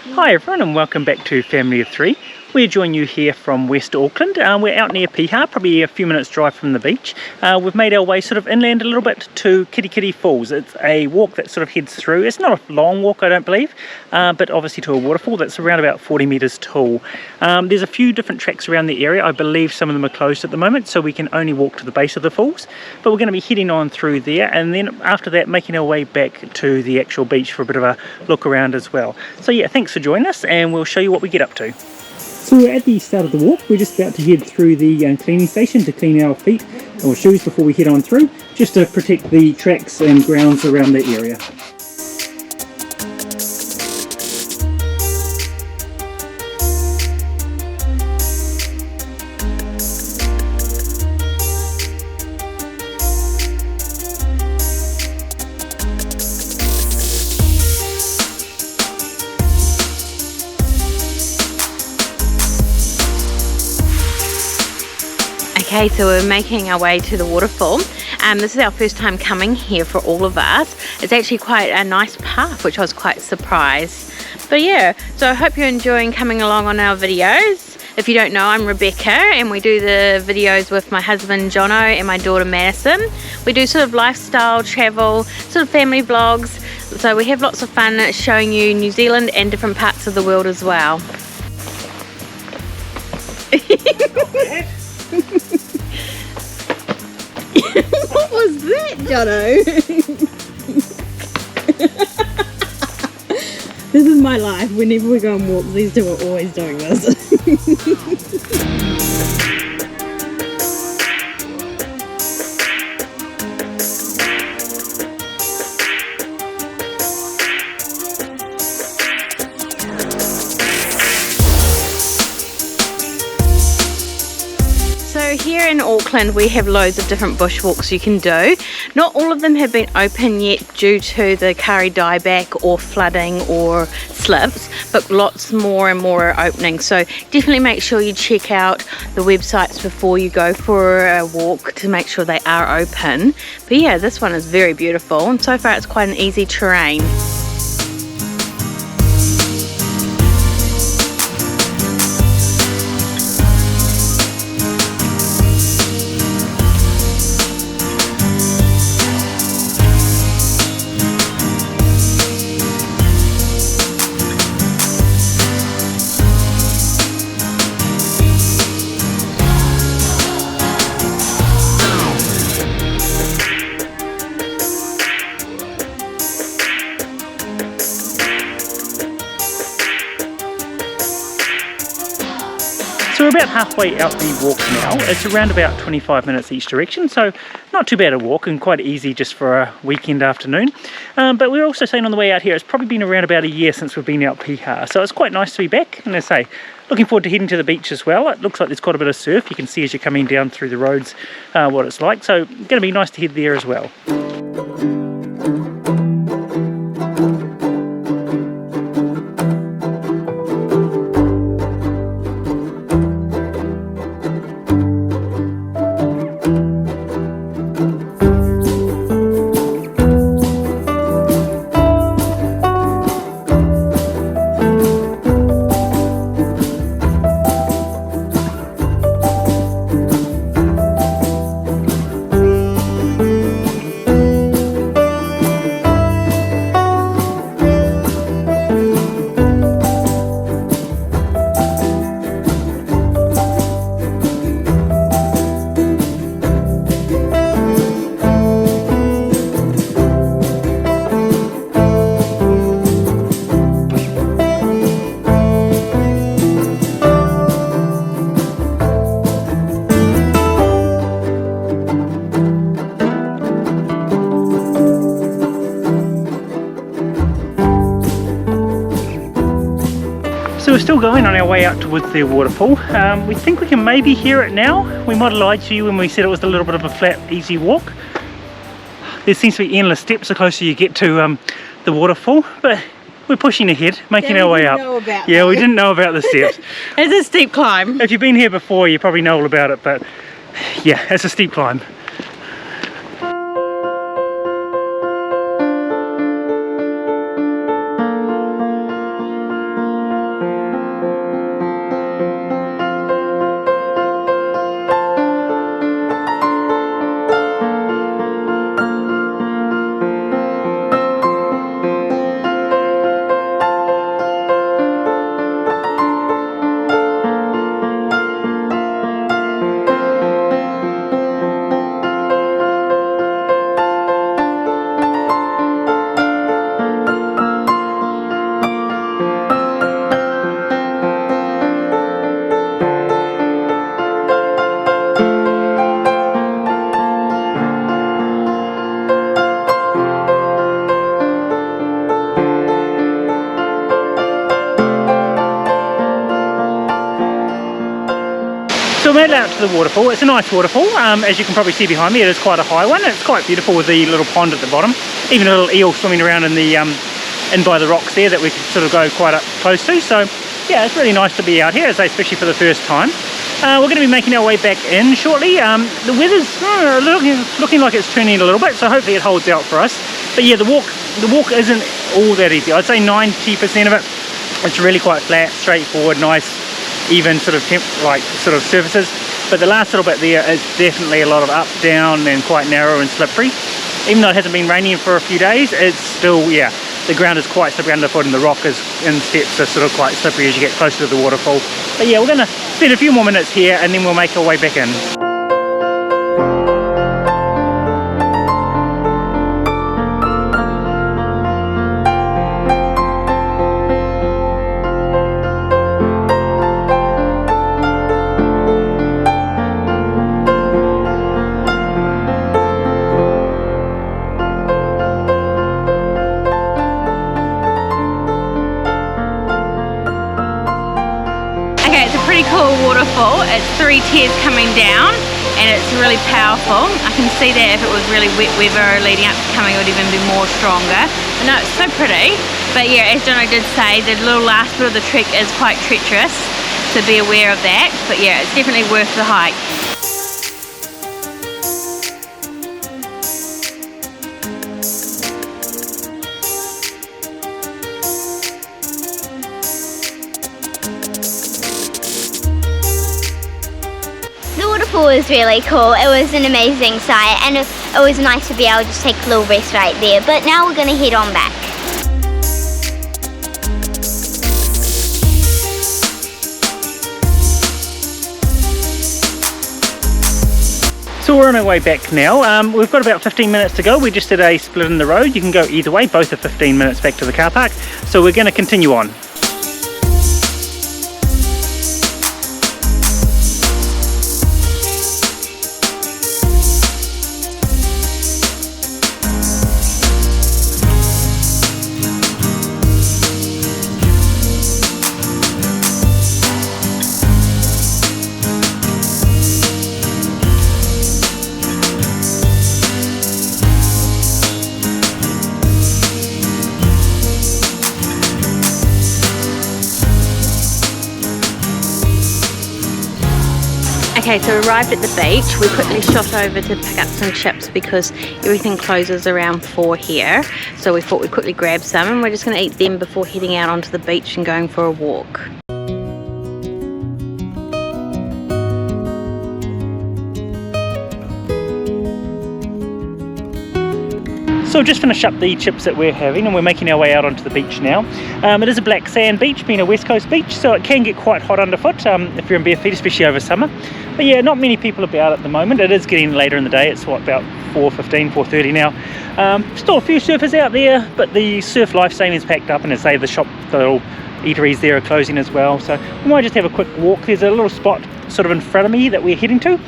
Hi everyone and welcome back to Family of Three. We're joining you here from West Auckland. We're out near Piha, probably a few minutes drive from the beach. We've made our way sort of inland a little bit to Kitekite Falls. It's a walk that sort of heads through. It's not a long walk, I don't believe, but obviously to a waterfall that's around about 40 metres tall. There's a few different tracks around the area. I believe some of them are closed at the moment, so we can only walk to the base of the falls. But we're going to be heading on through there, and then after that making our way back to the actual beach for a bit of a look around as well. So yeah, thanks for joining us, and we'll show you what we get up to. So we're at the start of the walk. We're just about to head through the cleaning station to clean our feet or shoes before we head on through, just to protect the tracks and grounds around the area. Okay, so we're making our way to the waterfall. This is our first time coming here for all of us. It's actually quite a nice path, which I was quite surprised. But yeah, so I hope you're enjoying coming along on our videos. If you don't know, I'm Rebekah and we do the videos with my husband Jono and my daughter Madison. We do sort of lifestyle, travel, sort of family vlogs. So we have lots of fun showing you New Zealand and different parts of the world as well. What was that, Jono? This is my life. Whenever we go on walks, these two are always doing this. So here in Auckland we have loads of different bushwalks you can do. Not all of them have been open yet due to the Kari dieback or flooding or slips, but lots more and more are opening. So definitely make sure you check out the websites before you go for a walk to make sure they are open. But yeah, this one is very beautiful and so far it's quite an easy terrain. So we're about halfway out the walk now. It's around about 25 minutes each direction, so not too bad a walk and quite easy just for a weekend afternoon. But we're also saying on the way out here, it's probably been around about a year since we've been out Piha, so it's quite nice to be back. And as I say, looking forward to heading to the beach as well. It looks like there's quite a bit of surf. You can see as you're coming down through the roads what it's like, so going to be nice to head there as well. So we're still going on our way out towards the waterfall. We think we can maybe hear it now. We might have lied to you when we said it was a little bit of a flat, easy walk. There seems to be endless steps the closer you get to the waterfall, but we're pushing ahead, making our way up. Yeah, we didn't know about the steps. It's a steep climb. If you've been here before, you probably know all about it, but yeah, it's a steep climb. So we made it out to the waterfall. It's a nice waterfall. As you can probably see behind me, it is quite a high one. It's quite beautiful with the little pond at the bottom. Even a little eel swimming around in the in by the rocks there that we could sort of go quite up close to. So yeah, it's really nice to be out here, especially for the first time. We're going to be making our way back in shortly. The weather's looking like it's turning a little bit, so hopefully it holds out for us. But yeah, the walk isn't all that easy. I'd say 90% of it, it's really quite flat, straightforward, nice, even sort of surfaces. But the last little bit there is definitely a lot of up, down, and quite narrow and slippery. Even though it hasn't been raining for a few days, it's still, yeah, the ground is quite slippery underfoot, and the rock is in steps are sort of quite slippery as you get closer to the waterfall. But yeah, we're going to spend a few more minutes here and then we'll make our way back in. Cool waterfall. It's 3 tiers coming down and it's really powerful. I can see that if it was really wet weather leading up to coming, it would even be more stronger. But no, it's so pretty. But yeah, as Jono did say, the little last bit of the trek is quite treacherous, so be aware of that. But yeah, it's definitely worth the hike. It was really cool. It was an amazing sight and it was nice to be able to just take a little rest right there. But now we're going to head on back. So we're on our way back now. We've got about 15 minutes to go. We just did a split in the road. You can go either way. Both are 15 minutes back to the car park. So we're going to continue on. Okay, so we arrived at the beach. We quickly shot over to pick up some chips because everything closes around 4 here. So we thought we'd quickly grab some and we're just going to eat them before heading out onto the beach and going for a walk. So we've just finished up the chips that we're having and we're making our way out onto the beach now. It is a black sand beach, being a west coast beach, so it can get quite hot underfoot if you're in bare feet, especially over summer. But yeah, not many people about at the moment. It is getting later in the day. It's what, about 4:15, 4:30 now. Still a few surfers out there, but the surf life saving's packed up, and as I say, the little eateries there are closing as well. So we might just have a quick walk. There's a little spot sort of in front of me that we're heading to.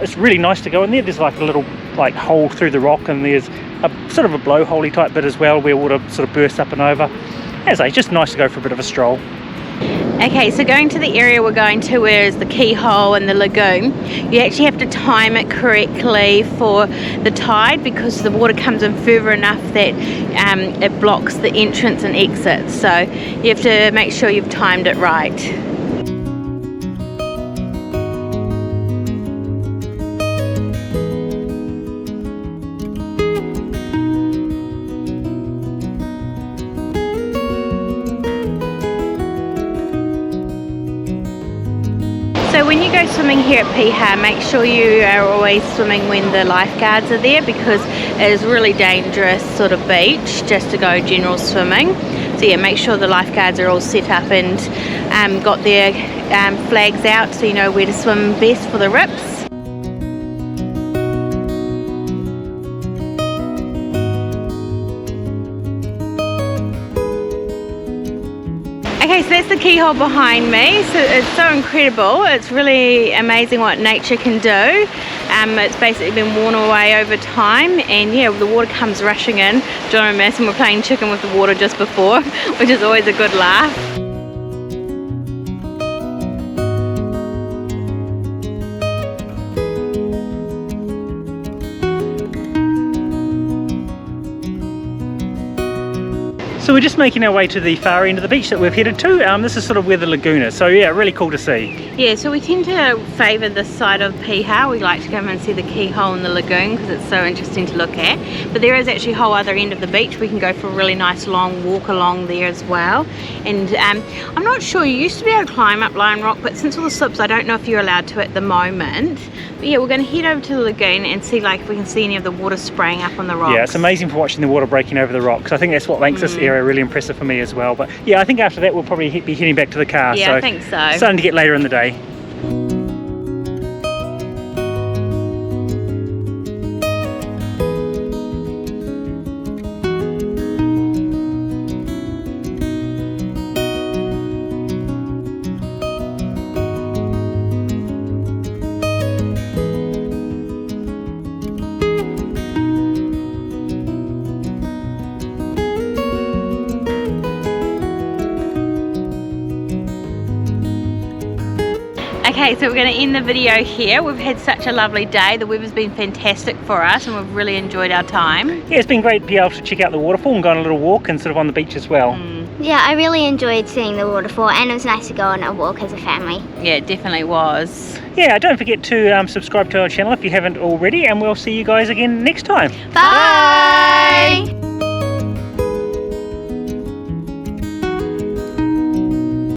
It's really nice to go in there. There's like a little hole through the rock, and there's a sort of a blowholey type bit as well where water sort of bursts up and over. As I say, just nice to go for a bit of a stroll. Okay, so going to the area we're going to where is the keyhole and the lagoon, you actually have to time it correctly for the tide because the water comes in further enough that it blocks the entrance and exit. So you have to make sure you've timed it right. So when you go swimming here at Piha, make sure you are always swimming when the lifeguards are there because it is really dangerous sort of beach just to go general swimming. So yeah, make sure the lifeguards are all set up and got their flags out so you know where to swim best for the rips. Okay, so that's the keyhole behind me. So it's so incredible. It's really amazing what nature can do. It's basically been worn away over time, and yeah, the water comes rushing in. Jono and Madison were playing chicken with the water just before, which is always a good laugh. So we're just making our way to the far end of the beach that we've headed to. This is sort of where the lagoon is, so yeah, really cool to see. Yeah, so we tend to favour this side of Piha. We like to come and see the keyhole in the lagoon because it's so interesting to look at. But there is actually a whole other end of the beach. We can go for a really nice long walk along there as well. And I'm not sure, you used to be able to climb up Lion Rock, but since all the slips, I don't know if you're allowed to at the moment. But yeah, we're going to head over to the lagoon and see like if we can see any of the water spraying up on the rocks. Yeah, it's amazing for watching the water breaking over the rocks. I think that's what makes this area really impressive for me as well. But yeah, I think after that we'll probably be heading back to the car. Yeah, so I think so. Starting to get later in the day. Okay, so we're going to end the video here. We've had such a lovely day. The weather's been fantastic for us and we've really enjoyed our time. Yeah, it's been great to be able to check out the waterfall and go on a little walk and sort of on the beach as well. Yeah, I really enjoyed seeing the waterfall, and it was nice to go on a walk as a family. Yeah, it definitely was. Yeah, don't forget to subscribe to our channel if you haven't already, and we'll see you guys again next time. Bye!